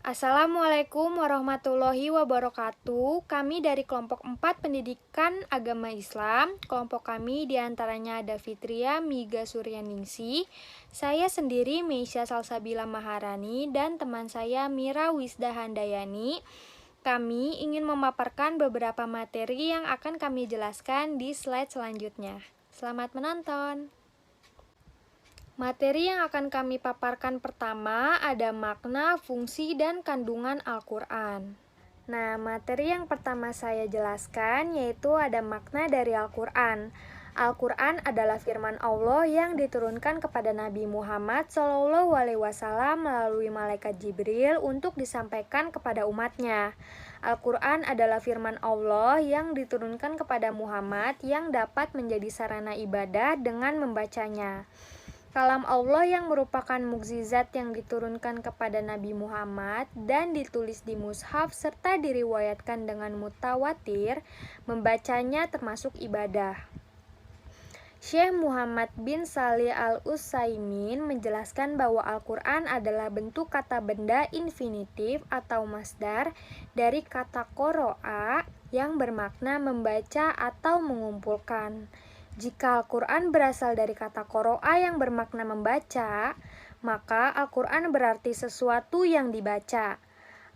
Assalamualaikum warahmatullahi wabarakatuh. Kami dari kelompok 4 Pendidikan Agama Islam. Kelompok kami diantaranya ada Fitria Miga Suryaningsih, saya sendiri Meisya Salsabila Maharani, dan teman saya Mira Wisda Handayani. Kami ingin memaparkan beberapa materi yang akan kami jelaskan di slide selanjutnya. Selamat menonton! Materi yang akan kami paparkan pertama ada makna, fungsi, dan kandungan Al-Quran. Nah, materi yang pertama saya jelaskan yaitu ada makna dari Al-Quran. Al-Quran adalah firman Allah yang diturunkan kepada Nabi Muhammad SAW melalui malaikat Jibril untuk disampaikan kepada umatnya. Al-Quran adalah firman Allah yang diturunkan kepada Muhammad yang dapat menjadi sarana ibadah dengan membacanya. Kalam Allah yang merupakan mukjizat yang diturunkan kepada Nabi Muhammad dan ditulis di mushaf serta diriwayatkan dengan mutawatir, membacanya termasuk ibadah. Syekh Muhammad bin Shalih Al-Utsaimin menjelaskan bahwa Al-Quran adalah bentuk kata benda infinitif atau masdar dari kata qoro'a yang bermakna membaca atau mengumpulkan. Jika Al-Quran berasal dari kata qoro'a yang bermakna membaca, maka Al-Quran berarti sesuatu yang dibaca.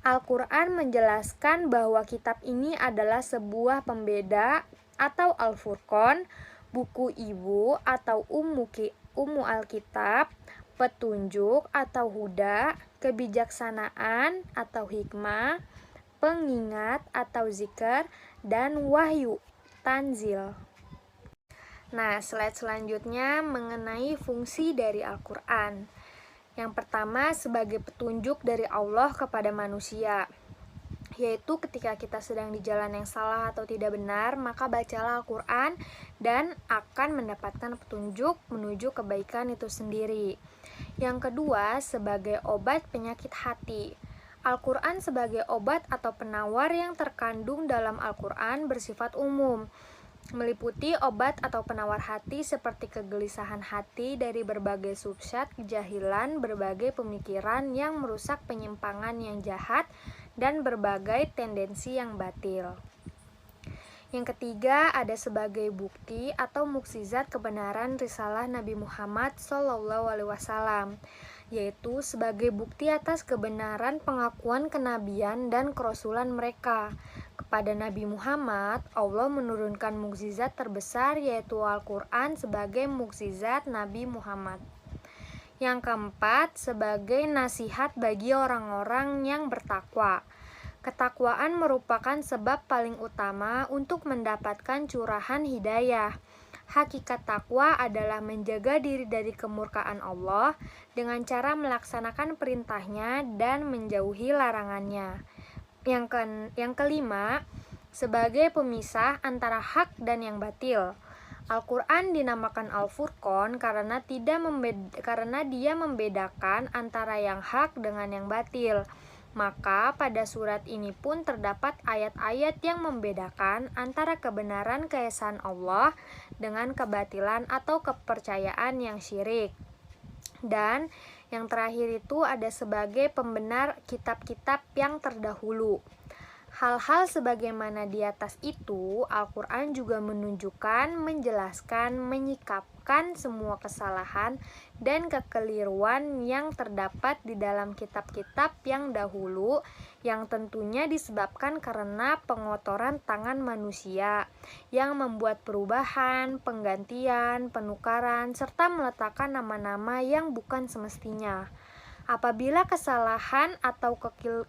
Al-Quran menjelaskan bahwa kitab ini adalah sebuah pembeda atau Al-Furqan, buku ibu atau ummu Alkitab, petunjuk atau huda, kebijaksanaan atau hikmah, pengingat atau zikr, dan wahyu, tanzil. Nah, slide selanjutnya mengenai fungsi dari Al-Quran. Yang pertama, sebagai petunjuk dari Allah kepada manusia, yaitu ketika kita sedang di jalan yang salah atau tidak benar, maka bacalah Al-Quran dan akan mendapatkan petunjuk menuju kebaikan itu sendiri. Yang kedua, sebagai obat penyakit hati. Al-Quran sebagai obat atau penawar yang terkandung dalam Al-Quran bersifat umum, meliputi obat atau penawar hati seperti kegelisahan hati dari berbagai subsat kejahilan, berbagai pemikiran yang merusak, penyimpangan yang jahat, dan berbagai tendensi yang batil. Yang ketiga, ada sebagai bukti atau mukjizat kebenaran risalah Nabi Muhammad SAW, yaitu sebagai bukti atas kebenaran pengakuan kenabian dan kerasulan mereka. Kepada Nabi Muhammad, Allah menurunkan mukjizat terbesar yaitu Al-Quran sebagai mukjizat Nabi Muhammad. Yang keempat, sebagai nasihat bagi orang-orang yang bertakwa. Ketakwaan merupakan sebab paling utama untuk mendapatkan curahan hidayah. Hakikat takwa adalah menjaga diri dari kemurkaan Allah dengan cara melaksanakan perintahnya dan menjauhi larangannya. Yang kelima, sebagai pemisah antara hak dan yang batil. Al-Quran dinamakan Al-Furqan karena dia membedakan antara yang hak dengan yang batil. Maka pada surat ini pun terdapat ayat-ayat yang membedakan antara kebenaran keesaan Allah dengan kebatilan atau kepercayaan yang syirik. Dan yang terakhir itu ada sebagai pembenar kitab-kitab yang terdahulu. Hal-hal sebagaimana di atas itu, Al-Quran juga menunjukkan, menjelaskan, menyikapkan semua kesalahan dan kekeliruan yang terdapat di dalam kitab-kitab yang dahulu, yang tentunya disebabkan karena pengotoran tangan manusia yang membuat perubahan, penggantian, penukaran, serta meletakkan nama-nama yang bukan semestinya. Apabila kesalahan atau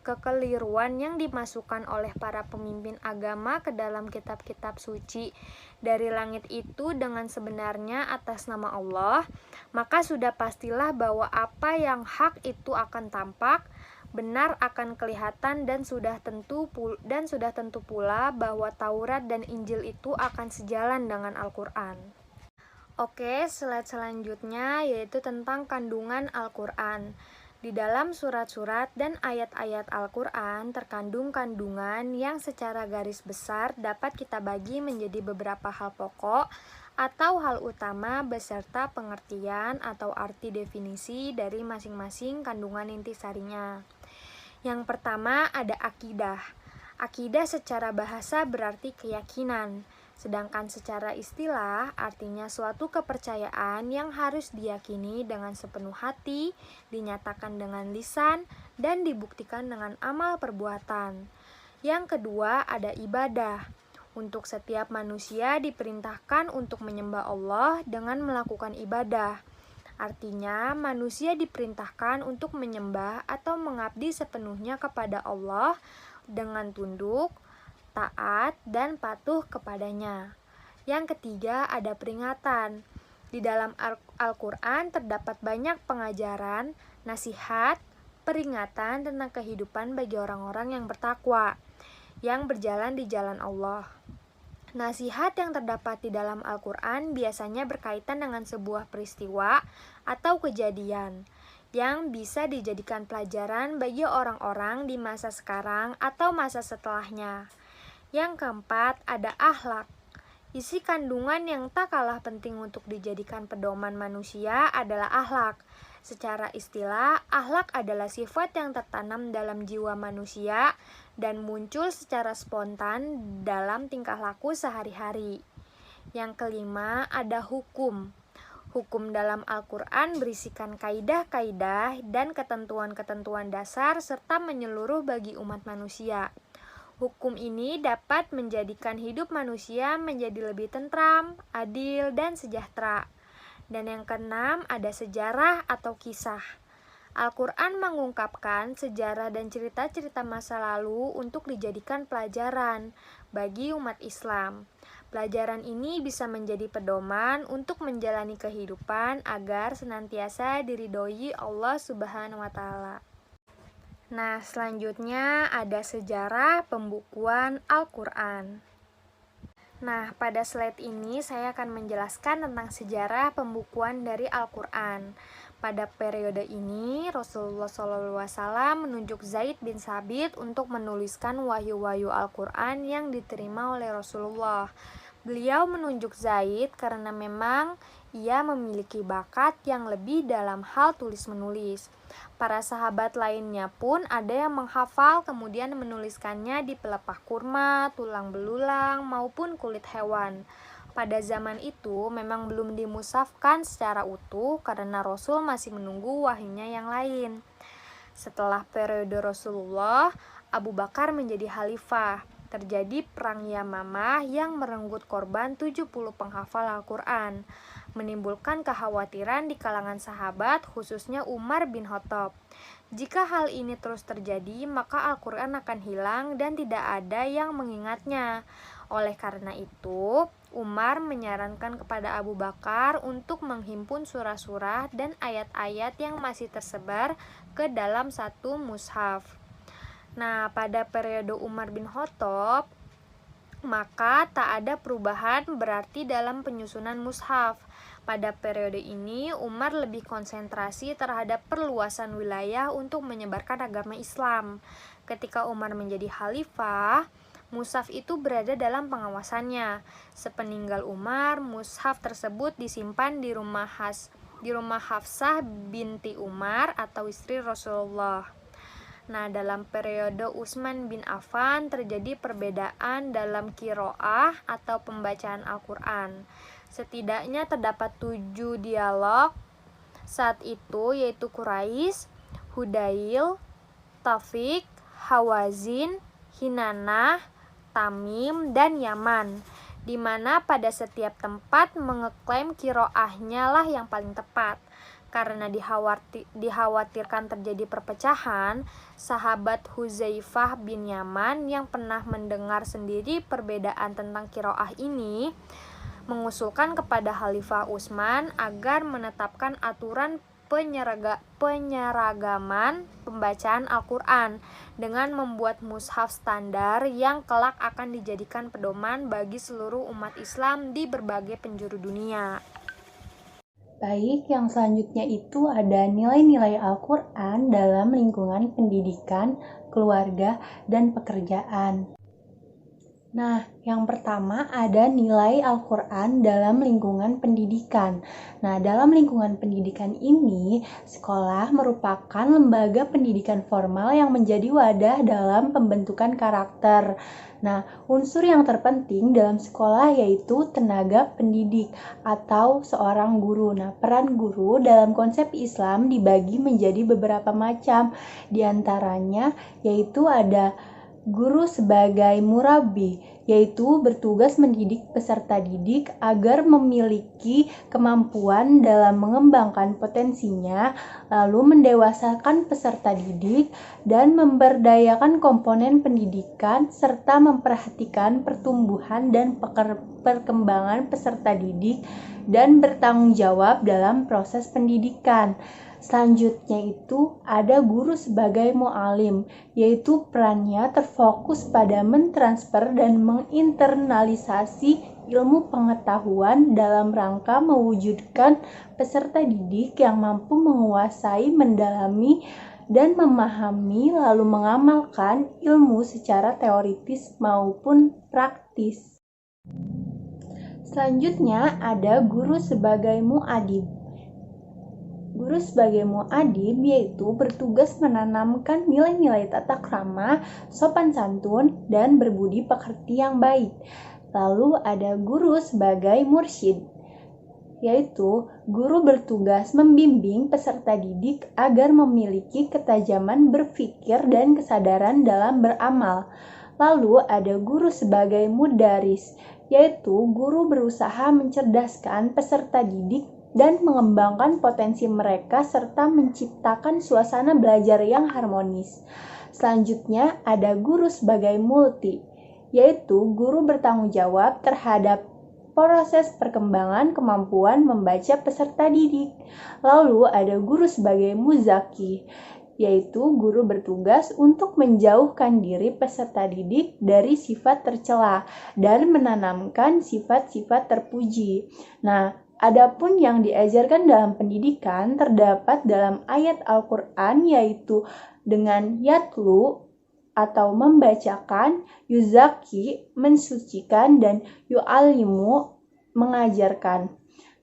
kekeliruan yang dimasukkan oleh para pemimpin agama ke dalam kitab-kitab suci dari langit itu dengan sebenarnya atas nama Allah, maka sudah pastilah bahwa apa yang hak itu akan tampak, benar akan kelihatan, dan sudah tentu pula bahwa Taurat dan Injil itu akan sejalan dengan Al-Quran. Oke, slide selanjutnya yaitu tentang kandungan Al-Quran. Di dalam surat-surat dan ayat-ayat Al-Quran terkandung kandungan yang secara garis besar dapat kita bagi menjadi beberapa hal pokok atau hal utama beserta pengertian atau arti definisi dari masing-masing kandungan intisarinya. Yang pertama ada akidah. Akidah secara bahasa berarti keyakinan, sedangkan secara istilah artinya suatu kepercayaan yang harus diyakini dengan sepenuh hati, dinyatakan dengan lisan, dan dibuktikan dengan amal perbuatan. Yang kedua ada ibadah. Untuk setiap manusia diperintahkan untuk menyembah Allah dengan melakukan ibadah. Artinya, manusia diperintahkan untuk menyembah atau mengabdi sepenuhnya kepada Allah dengan tunduk, taat, dan patuh kepadanya. Yang ketiga, ada peringatan. Di dalam Al-Quran terdapat banyak pengajaran, nasihat, peringatan tentang kehidupan bagi orang-orang yang bertakwa, yang berjalan di jalan Allah. Nasihat yang terdapat di dalam Al-Quran biasanya berkaitan dengan sebuah peristiwa atau kejadian yang bisa dijadikan pelajaran bagi orang-orang di masa sekarang atau masa setelahnya. Yang keempat, ada akhlak. Isi kandungan yang tak kalah penting untuk dijadikan pedoman manusia adalah akhlak. Secara istilah, akhlak adalah sifat yang tertanam dalam jiwa manusia dan muncul secara spontan dalam tingkah laku sehari-hari. Yang kelima, ada hukum. Hukum dalam Al-Quran berisikan kaidah-kaidah dan ketentuan-ketentuan dasar serta menyeluruh bagi umat manusia. Hukum ini dapat menjadikan hidup manusia menjadi lebih tentram, adil, dan sejahtera. Dan yang keenam, ada sejarah atau kisah. Al-Quran mengungkapkan sejarah dan cerita-cerita masa lalu untuk dijadikan pelajaran bagi umat Islam. Pelajaran ini bisa menjadi pedoman untuk menjalani kehidupan agar senantiasa diridhoi Allah Subhanahu wa Ta'ala. Nah, selanjutnya ada sejarah pembukuan Al-Quran. Nah, pada slide ini saya akan menjelaskan tentang sejarah pembukuan dari Al-Quran. Pada periode ini, Rasulullah SAW menunjuk Zaid bin Sabit untuk menuliskan wahyu-wahyu Al-Quran yang diterima oleh Rasulullah. Beliau menunjuk Zaid karena memang ia memiliki bakat yang lebih dalam hal tulis-menulis. Para sahabat lainnya pun ada yang menghafal kemudian menuliskannya di pelepah kurma, tulang belulang, maupun kulit hewan. Pada zaman itu memang belum dimusafkan secara utuh karena Rasul masih menunggu wahyunya yang lain. Setelah periode Rasulullah, Abu Bakar menjadi khalifah. Terjadi perang Yamamah yang merenggut korban 70 penghafal Al-Quran, menimbulkan kekhawatiran di kalangan sahabat, khususnya Umar bin Khattab. Jika hal ini terus terjadi, maka Al-Quran akan hilang dan tidak ada yang mengingatnya. Oleh karena itu, Umar menyarankan kepada Abu Bakar untuk menghimpun surah-surah dan ayat-ayat yang masih tersebar ke dalam satu mushaf. Nah, pada periode Umar bin Khattab, maka tak ada perubahan berarti dalam penyusunan mushaf. Pada periode ini, Umar lebih konsentrasi terhadap perluasan wilayah untuk menyebarkan agama Islam. Ketika Umar menjadi khalifah, mushaf itu berada dalam pengawasannya. Sepeninggal Umar, mushaf tersebut disimpan di rumah Hafsah binti Umar atau istri Rasulullah. Nah, dalam periode Utsman bin Affan terjadi perbedaan dalam qiraah atau pembacaan Al-Quran. Setidaknya terdapat 7 dialog saat itu, yaitu Quraisy, Hudail, Tafiq, Hawazin, Kinanah, Tamim, dan Yaman, di mana pada setiap tempat mengeklaim qiraahnya lah yang paling tepat. Karena dikhawatirkan terjadi perpecahan, sahabat Huzaifah bin Yaman yang pernah mendengar sendiri perbedaan tentang qiraah ini mengusulkan kepada Khalifah Utsman agar menetapkan aturan penyeragaman pembacaan Al-Quran dengan membuat mushaf standar yang kelak akan dijadikan pedoman bagi seluruh umat Islam di berbagai penjuru dunia. Baik, yang selanjutnya itu ada nilai-nilai Al-Quran dalam lingkungan pendidikan, keluarga, dan pekerjaan. Nah, yang pertama ada nilai Al-Quran dalam lingkungan pendidikan. Nah, dalam lingkungan pendidikan ini, sekolah merupakan lembaga pendidikan formal yang menjadi wadah dalam pembentukan karakter. Nah, unsur yang terpenting dalam sekolah yaitu tenaga pendidik atau seorang guru. Nah, peran guru dalam konsep Islam dibagi menjadi beberapa macam. Di antaranya yaitu ada guru sebagai murabi, yaitu bertugas mendidik peserta didik agar memiliki kemampuan dalam mengembangkan potensinya, lalu mendewasakan peserta didik, dan memberdayakan komponen pendidikan, serta memperhatikan pertumbuhan dan perkembangan peserta didik, dan bertanggung jawab dalam proses pendidikan. Selanjutnya itu ada guru sebagai mu'alim, yaitu perannya terfokus pada mentransfer dan menginternalisasi ilmu pengetahuan dalam rangka mewujudkan peserta didik yang mampu menguasai, mendalami, dan memahami lalu mengamalkan ilmu secara teoritis maupun praktis. Selanjutnya ada guru sebagai mu'adib. Guru sebagai mu'adib yaitu bertugas menanamkan nilai-nilai tata krama, sopan santun, dan berbudi pekerti yang baik. Lalu ada guru sebagai mursyid, yaitu guru bertugas membimbing peserta didik agar memiliki ketajaman berpikir dan kesadaran dalam beramal. Lalu ada guru sebagai mudaris, yaitu guru berusaha mencerdaskan peserta didik dan mengembangkan potensi mereka serta menciptakan suasana belajar yang harmonis. Selanjutnya ada guru sebagai multi, yaitu guru bertanggung jawab terhadap proses perkembangan kemampuan membaca peserta didik. Lalu ada guru sebagai muzaki, yaitu guru bertugas untuk menjauhkan diri peserta didik dari sifat tercela dan menanamkan sifat-sifat terpuji. Nah, adapun yang diajarkan dalam pendidikan terdapat dalam ayat Al-Quran yaitu dengan yatlu atau membacakan, yuzaki mensucikan, dan yu'alimu mengajarkan.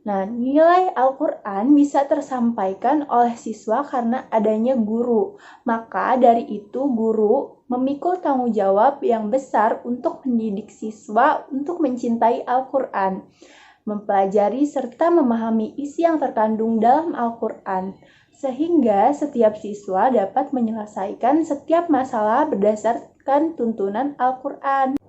Nah, nilai Al-Quran bisa tersampaikan oleh siswa karena adanya guru. Maka dari itu guru memikul tanggung jawab yang besar untuk mendidik siswa untuk mencintai Al-Quran, mempelajari serta memahami isi yang terkandung dalam Al-Quran, sehingga setiap siswa dapat menyelesaikan setiap masalah berdasarkan tuntunan Al-Quran.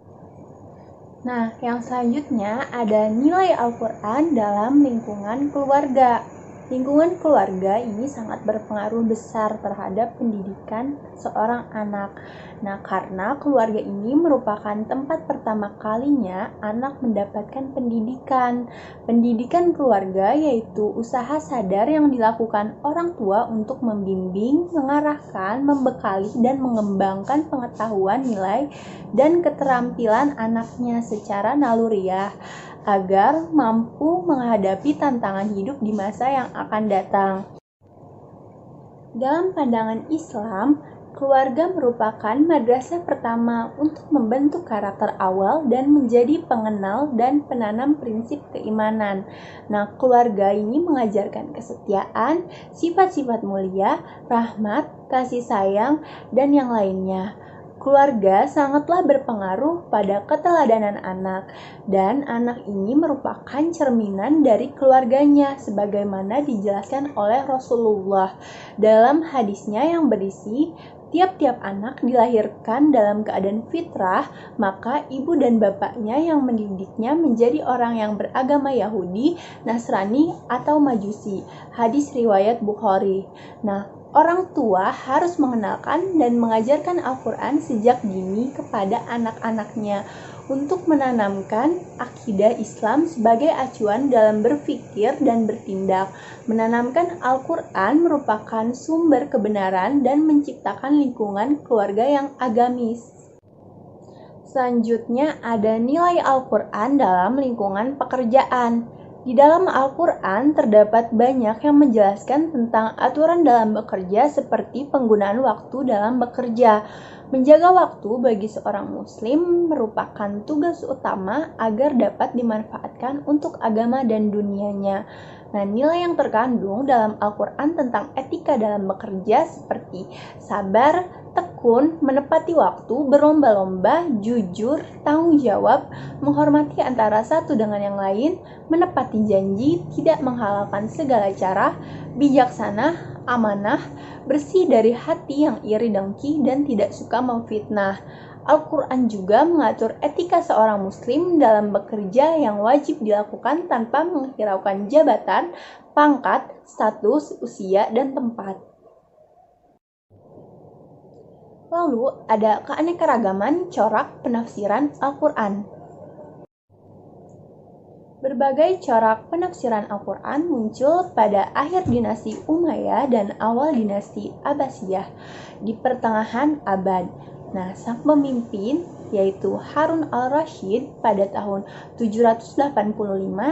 Nah, yang selanjutnya ada nilai Al-Quran dalam lingkungan keluarga. Lingkungan keluarga ini sangat berpengaruh besar terhadap pendidikan seorang anak. Nah, karena keluarga ini merupakan tempat pertama kalinya anak mendapatkan pendidikan. Pendidikan keluarga yaitu usaha sadar yang dilakukan orang tua untuk membimbing, mengarahkan, membekali, dan mengembangkan pengetahuan, nilai, dan keterampilan anaknya secara naluriah, agar mampu menghadapi tantangan hidup di masa yang akan datang. Dalam pandangan Islam, keluarga merupakan madrasah pertama untuk membentuk karakter awal dan menjadi pengenal dan penanam prinsip keimanan. Nah, keluarga ini mengajarkan kesetiaan, sifat-sifat mulia, rahmat, kasih sayang, dan yang lainnya. Keluarga sangatlah berpengaruh pada keteladanan anak, dan anak ini merupakan cerminan dari keluarganya, sebagaimana dijelaskan oleh Rasulullah dalam hadisnya yang berisi, tiap-tiap anak dilahirkan dalam keadaan fitrah, maka ibu dan bapaknya yang mendidiknya menjadi orang yang beragama Yahudi, Nasrani, atau Majusi. Hadis riwayat Bukhari. Nah, orang tua harus mengenalkan dan mengajarkan Al-Quran sejak dini kepada anak-anaknya untuk menanamkan akidah Islam sebagai acuan dalam berpikir dan bertindak. Menanamkan Al-Quran merupakan sumber kebenaran dan menciptakan lingkungan keluarga yang agamis. Selanjutnya ada nilai Al-Quran dalam lingkungan pekerjaan. Di dalam Al-Quran terdapat banyak yang menjelaskan tentang aturan dalam bekerja seperti penggunaan waktu dalam bekerja. Menjaga waktu bagi seorang muslim merupakan tugas utama agar dapat dimanfaatkan untuk agama dan dunianya. Nah, nilai yang terkandung dalam Al-Quran tentang etika dalam bekerja seperti sabar, tekun, menepati waktu, berlomba-lomba, jujur, tanggung jawab, menghormati antara satu dengan yang lain, menepati janji, tidak menghalalkan segala cara, bijaksana, amanah, bersih dari hati yang iri dengki dan tidak suka memfitnah. Al-Quran juga mengatur etika seorang muslim dalam bekerja yang wajib dilakukan tanpa menghiraukan jabatan, pangkat, status, usia, dan tempat. Lalu ada keanekaragaman corak penafsiran Al-Quran. Berbagai corak penafsiran Al-Quran muncul pada akhir dinasti Umayyah dan awal dinasti Abbasiyah di pertengahan abad. Nah, sang pemimpin yaitu Harun al-Rashid pada tahun 785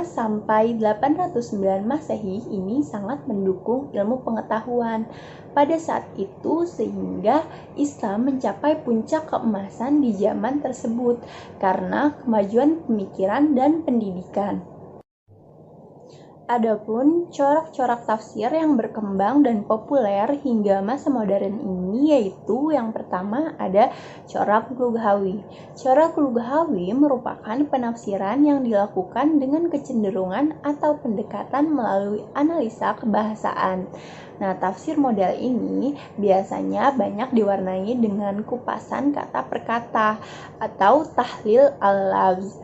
sampai 809 Masehi ini sangat mendukung ilmu pengetahuan pada saat itu sehingga Islam mencapai puncak keemasan di zaman tersebut karena kemajuan pemikiran dan pendidikan. Adapun corak-corak tafsir yang berkembang dan populer hingga masa modern ini yaitu yang pertama ada corak lughawi. Corak lughawi merupakan penafsiran yang dilakukan dengan kecenderungan atau pendekatan melalui analisa kebahasaan. Nah, tafsir model ini biasanya banyak diwarnai dengan kupasan kata per kata atau tahlil al-lafz,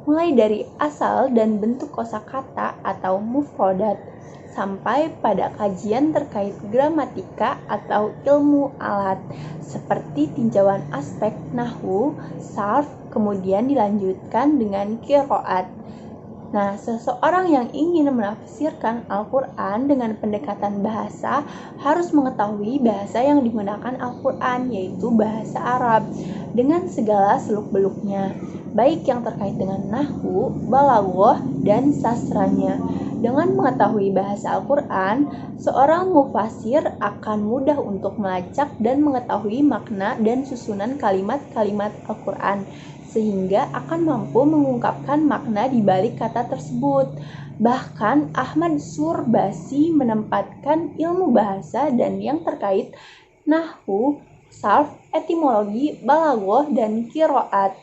mulai dari asal dan bentuk kosakata atau mufradat sampai pada kajian terkait gramatika atau ilmu alat seperti tinjauan aspek nahwu, sarf, kemudian dilanjutkan dengan qiraat. Nah, seseorang yang ingin menafsirkan Al-Quran dengan pendekatan bahasa harus mengetahui bahasa yang digunakan Al-Quran, yaitu bahasa Arab, dengan segala seluk-beluknya, baik yang terkait dengan nahwu, balaghah, dan sastranya. Dengan mengetahui bahasa Al-Quran, seorang mufasir akan mudah untuk melacak dan mengetahui makna dan susunan kalimat-kalimat Al-Quran, sehingga akan mampu mengungkapkan makna di balik kata tersebut. Bahkan Ahmad Surbasi menempatkan ilmu bahasa dan yang terkait nahwu, sarf, etimologi, balaghah, dan qiraat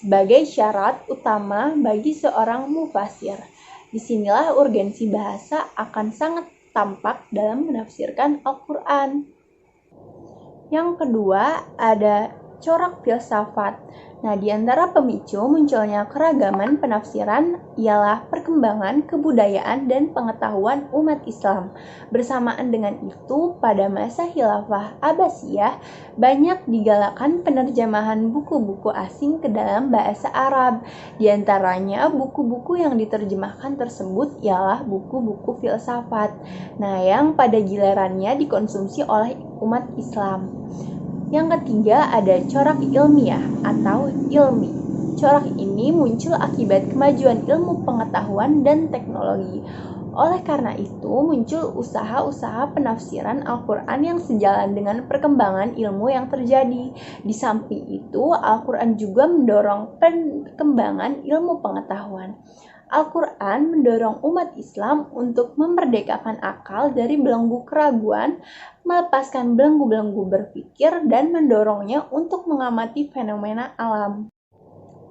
sebagai syarat utama bagi seorang mufasir. Disinilah urgensi bahasa akan sangat tampak dalam menafsirkan Al-Quran. Yang kedua ada corak filsafat. Nah, di antara pemicu munculnya keragaman penafsiran ialah perkembangan kebudayaan dan pengetahuan umat Islam. Bersamaan dengan itu, pada masa Khilafah Abbasiyah, banyak digalakkan penerjemahan buku-buku asing ke dalam bahasa Arab. Di antaranya, buku-buku yang diterjemahkan tersebut ialah buku-buku filsafat. Nah, yang pada gilirannya dikonsumsi oleh umat Islam. Yang ketiga ada corak ilmiah atau ilmi. Corak ini muncul akibat kemajuan ilmu pengetahuan dan teknologi. Oleh karena itu, muncul usaha-usaha penafsiran Al-Quran yang sejalan dengan perkembangan ilmu yang terjadi. Di samping itu, Al-Quran juga mendorong perkembangan ilmu pengetahuan. Al-Quran mendorong umat Islam untuk memerdekakan akal dari belenggu keraguan, melepaskan belenggu-belenggu berpikir, dan mendorongnya untuk mengamati fenomena alam.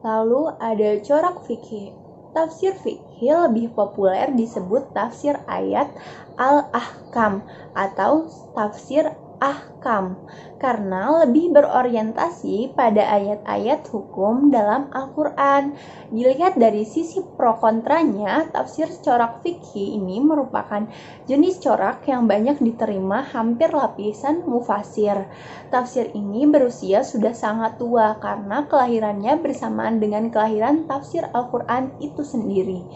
Lalu ada corak fikih. Tafsir fikih lebih populer disebut tafsir ayat al-ahkam atau tafsir ahkam karena lebih berorientasi pada ayat-ayat hukum dalam Al-Quran. Dilihat dari sisi pro kontranya, tafsir corak fikih ini merupakan jenis corak yang banyak diterima hampir lapisan mufasir. Tafsir ini berusia sudah sangat tua karena kelahirannya bersamaan dengan kelahiran tafsir Al-Quran itu sendiri.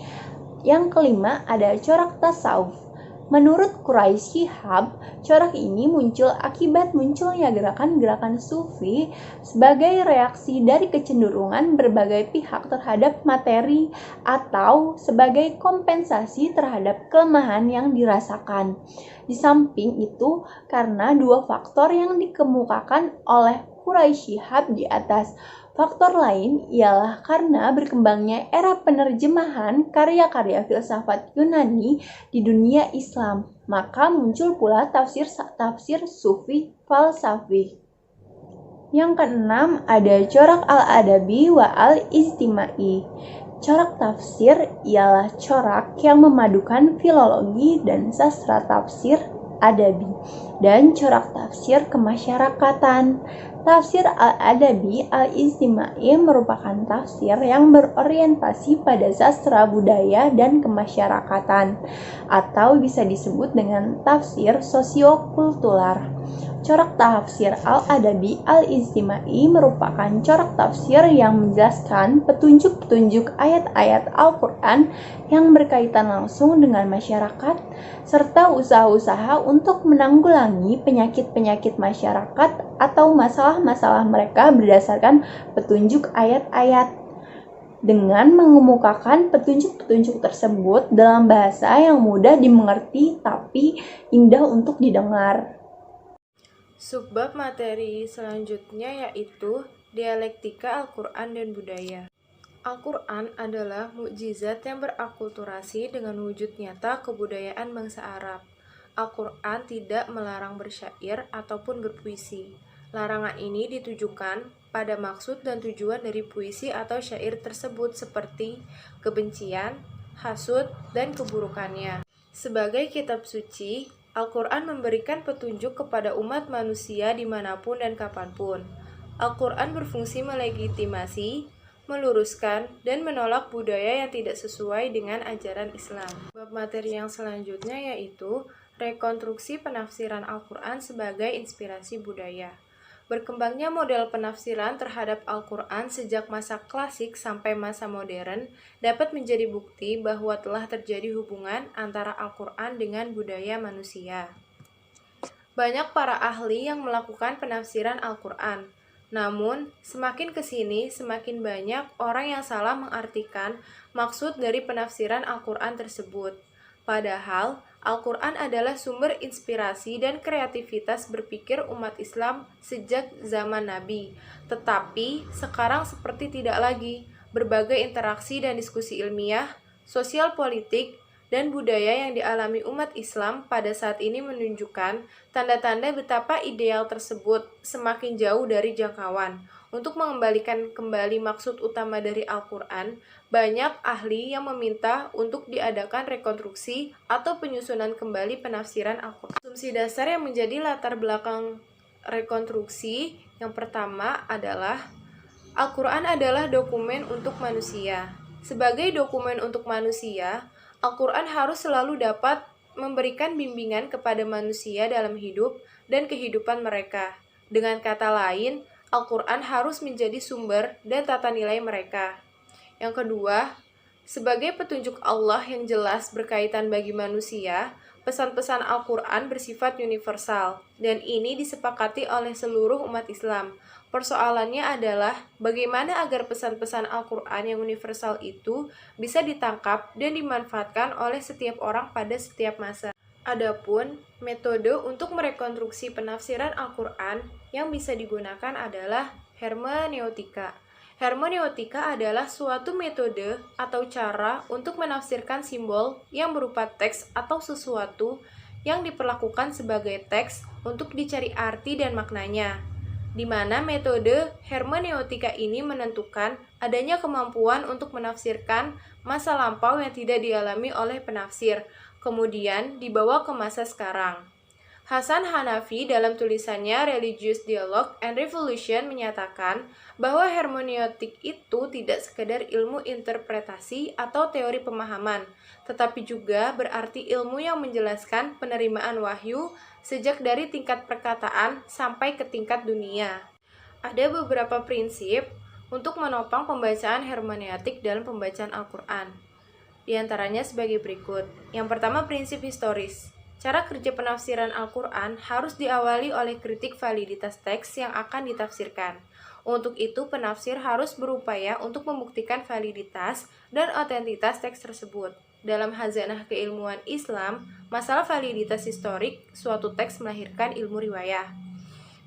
Yang kelima ada corak tasawuf. Menurut Quraisy Shihab, corak ini muncul akibat munculnya gerakan-gerakan sufi sebagai reaksi dari kecenderungan berbagai pihak terhadap materi atau sebagai kompensasi terhadap kelemahan yang dirasakan. Di samping itu, karena dua faktor yang dikemukakan oleh Quraisy Shihab di atas. Faktor lain ialah karena berkembangnya era penerjemahan karya-karya filsafat Yunani di dunia Islam, maka muncul pula tafsir sufi falsafi. Yang keenam ada corak al-adabi wa al-ijtimai. Corak tafsir ialah corak yang memadukan filologi dan sastra tafsir adabi dan corak tafsir kemasyarakatan. Tafsir al-adabi al-ijtimai merupakan tafsir yang berorientasi pada sastra budaya dan kemasyarakatan, atau bisa disebut dengan tafsir sosiokultural. Corak tafsir al-adabi al-ijtimai merupakan corak tafsir yang menjelaskan petunjuk-petunjuk ayat-ayat Al-Quran yang berkaitan langsung dengan masyarakat, serta usaha-usaha untuk menanggulangi penyakit-penyakit masyarakat atau masalah-masalah mereka berdasarkan petunjuk ayat-ayat, dengan mengemukakan petunjuk-petunjuk tersebut dalam bahasa yang mudah dimengerti tapi indah untuk didengar. Subbab materi selanjutnya yaitu dialektika Al-Quran dan budaya. Al-Quran adalah mukjizat yang berakulturasi dengan wujud nyata kebudayaan bangsa Arab. Al-Quran tidak melarang bersyair ataupun berpuisi. Larangan ini ditujukan pada maksud dan tujuan dari puisi atau syair tersebut seperti kebencian, hasud, dan keburukannya. Sebagai kitab suci, Al-Quran memberikan petunjuk kepada umat manusia dimanapun dan kapanpun. Al-Quran berfungsi melegitimasi, meluruskan, dan menolak budaya yang tidak sesuai dengan ajaran Islam. Bab materi yang selanjutnya yaitu rekonstruksi penafsiran Al-Quran sebagai inspirasi budaya. Berkembangnya model penafsiran terhadap Al-Quran sejak masa klasik sampai masa modern dapat menjadi bukti bahwa telah terjadi hubungan antara Al-Quran dengan budaya manusia. Banyak para ahli yang melakukan penafsiran Al-Quran, namun semakin kesini semakin banyak orang yang salah mengartikan maksud dari penafsiran Al-Quran tersebut. Padahal, Al-Quran adalah sumber inspirasi dan kreativitas berpikir umat Islam sejak zaman Nabi. Tetapi, sekarang seperti tidak lagi. Berbagai interaksi dan diskusi ilmiah, sosial politik, dan budaya yang dialami umat Islam pada saat ini menunjukkan tanda-tanda betapa ideal tersebut semakin jauh dari jangkauan. Untuk mengembalikan kembali maksud utama dari Al-Quran, banyak ahli yang meminta untuk diadakan rekonstruksi atau penyusunan kembali penafsiran Al-Quran. Asumsi dasar yang menjadi latar belakang rekonstruksi yang pertama adalah Al-Quran adalah dokumen untuk manusia. Sebagai dokumen untuk manusia, Al-Quran harus selalu dapat memberikan bimbingan kepada manusia dalam hidup dan kehidupan mereka. Dengan kata lain, Al-Quran harus menjadi sumber dan tata nilai mereka. Yang kedua, sebagai petunjuk Allah yang jelas berkaitan bagi manusia, pesan-pesan Al-Quran bersifat universal, dan ini disepakati oleh seluruh umat Islam. Persoalannya adalah bagaimana agar pesan-pesan Al-Quran yang universal itu bisa ditangkap dan dimanfaatkan oleh setiap orang pada setiap masa. Adapun metode untuk merekonstruksi penafsiran Al-Quran yang bisa digunakan adalah hermeneutika. Hermeneutika adalah suatu metode atau cara untuk menafsirkan simbol yang berupa teks atau sesuatu yang diperlakukan sebagai teks untuk dicari arti dan maknanya, di mana metode hermeneutika ini menentukan adanya kemampuan untuk menafsirkan masa lampau yang tidak dialami oleh penafsir, kemudian dibawa ke masa sekarang. Hasan Hanafi dalam tulisannya Religious Dialogue and Revolution menyatakan bahwa hermeneutik itu tidak sekedar ilmu interpretasi atau teori pemahaman, tetapi juga berarti ilmu yang menjelaskan penerimaan wahyu sejak dari tingkat perkataan sampai ke tingkat dunia. Ada beberapa prinsip untuk menopang pembacaan hermeneutik dalam pembacaan Al-Quran. Di antaranya sebagai berikut. Yang pertama, prinsip historis. Cara kerja penafsiran Al-Quran harus diawali oleh kritik validitas teks yang akan ditafsirkan. Untuk itu, penafsir harus berupaya untuk membuktikan validitas dan otentitas teks tersebut. Dalam khazanah keilmuan Islam, masalah validitas historik suatu teks melahirkan ilmu riwayah.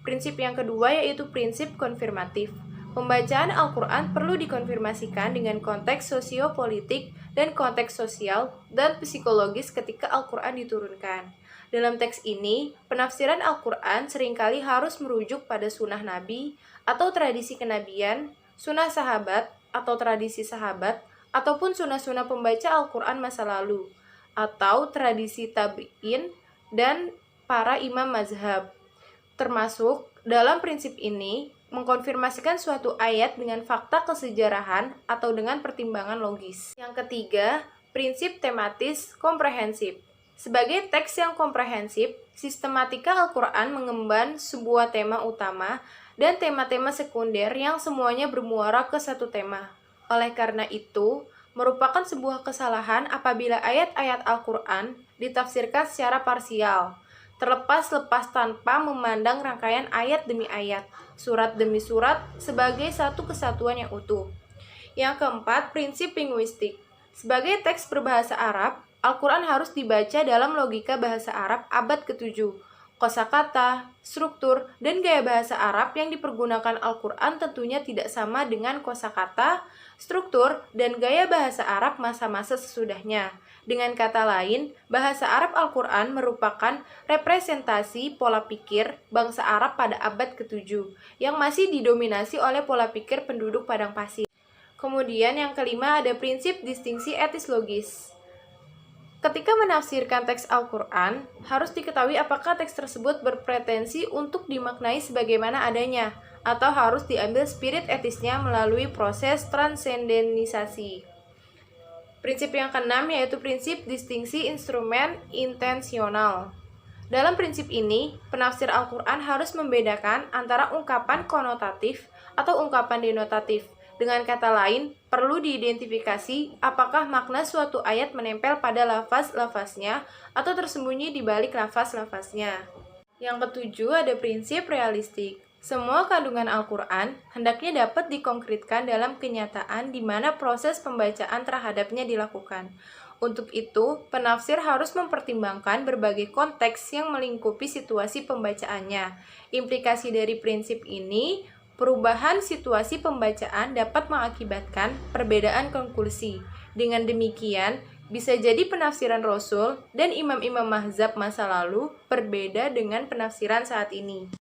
Prinsip yang kedua yaitu prinsip konfirmatif. Pembacaan Al-Quran perlu dikonfirmasikan dengan konteks sosiopolitik dan konteks sosial dan psikologis ketika Al-Quran diturunkan. Dalam teks ini, penafsiran Al-Quran seringkali harus merujuk pada sunnah Nabi atau tradisi kenabian, sunnah sahabat atau tradisi sahabat, ataupun sunnah-sunnah pembaca Al-Quran masa lalu, atau tradisi tabi'in dan para imam mazhab. Termasuk dalam prinsip ini, mengkonfirmasikan suatu ayat dengan fakta kesejarahan atau dengan pertimbangan logis. Yang ketiga, prinsip tematis komprehensif. Sebagai teks yang komprehensif, sistematika Al-Quran mengemban sebuah tema utama dan tema-tema sekunder yang semuanya bermuara ke satu tema. Oleh karena itu, merupakan sebuah kesalahan apabila ayat-ayat Al-Quran ditafsirkan secara parsial, terlepas-lepas tanpa memandang rangkaian ayat demi ayat, surat demi surat sebagai satu kesatuan yang utuh. Yang keempat, prinsip linguistik. Sebagai teks berbahasa Arab, Al-Quran harus dibaca dalam logika bahasa Arab abad ke-7. Kosakata, struktur, dan gaya bahasa Arab yang dipergunakan Al-Quran tentunya tidak sama dengan kosakata, struktur, dan gaya bahasa Arab masa-masa sesudahnya. Dengan kata lain, bahasa Arab Al-Quran merupakan representasi pola pikir bangsa Arab pada abad ke-7, yang masih didominasi oleh pola pikir penduduk padang pasir. Kemudian yang kelima ada prinsip distingsi etis logis. Ketika menafsirkan teks Al-Quran, harus diketahui apakah teks tersebut berpretensi untuk dimaknai sebagaimana adanya, atau harus diambil spirit etisnya melalui proses transendenisasi. Prinsip yang keenam yaitu prinsip distingsi instrumen intensional. Dalam prinsip ini, penafsir Al-Quran harus membedakan antara ungkapan konotatif atau ungkapan denotatif. Dengan kata lain, perlu diidentifikasi apakah makna suatu ayat menempel pada lafaz-lafaznya atau tersembunyi di balik lafaz-lafaznya. Yang ketujuh ada prinsip realistik. Semua kandungan Al-Quran hendaknya dapat dikonkretkan dalam kenyataan di mana proses pembacaan terhadapnya dilakukan. Untuk itu, penafsir harus mempertimbangkan berbagai konteks yang melingkupi situasi pembacaannya. Implikasi dari prinsip ini, perubahan situasi pembacaan dapat mengakibatkan perbedaan konklusi. Dengan demikian, bisa jadi penafsiran Rasul dan imam-imam mazhab masa lalu berbeda dengan penafsiran saat ini.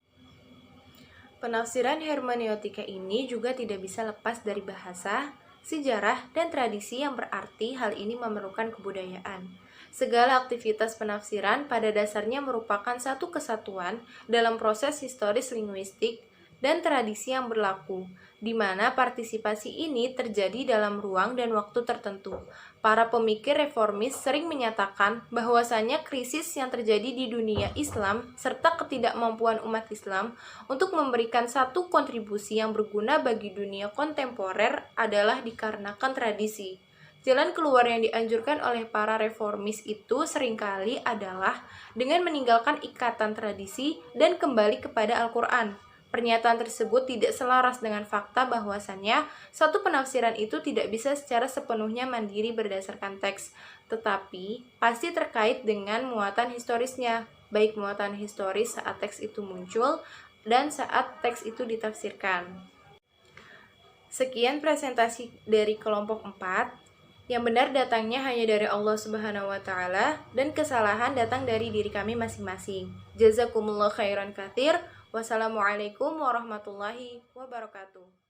Penafsiran hermeneutika ini juga tidak bisa lepas dari bahasa, sejarah, dan tradisi yang berarti hal ini memerlukan kebudayaan. Segala aktivitas penafsiran pada dasarnya merupakan satu kesatuan dalam proses historis linguistik dan tradisi yang berlaku, di mana partisipasi ini terjadi dalam ruang dan waktu tertentu. Para pemikir reformis sering menyatakan bahwasannya krisis yang terjadi di dunia Islam serta ketidakmampuan umat Islam untuk memberikan satu kontribusi yang berguna bagi dunia kontemporer adalah dikarenakan tradisi. Jalan keluar yang dianjurkan oleh para reformis itu seringkali adalah dengan meninggalkan ikatan tradisi dan kembali kepada Al-Quran. Pernyataan tersebut tidak selaras dengan fakta bahwasannya satu penafsiran itu tidak bisa secara sepenuhnya mandiri berdasarkan teks, tetapi pasti terkait dengan muatan historisnya, baik muatan historis saat teks itu muncul dan saat teks itu ditafsirkan. Sekian presentasi dari kelompok 4. Yang benar datangnya hanya dari Allah Subhanahu wa Ta'ala, dan kesalahan datang dari diri kami masing-masing. Jazakumullah khairan katsir. Wassalamualaikum warahmatullahi wabarakatuh.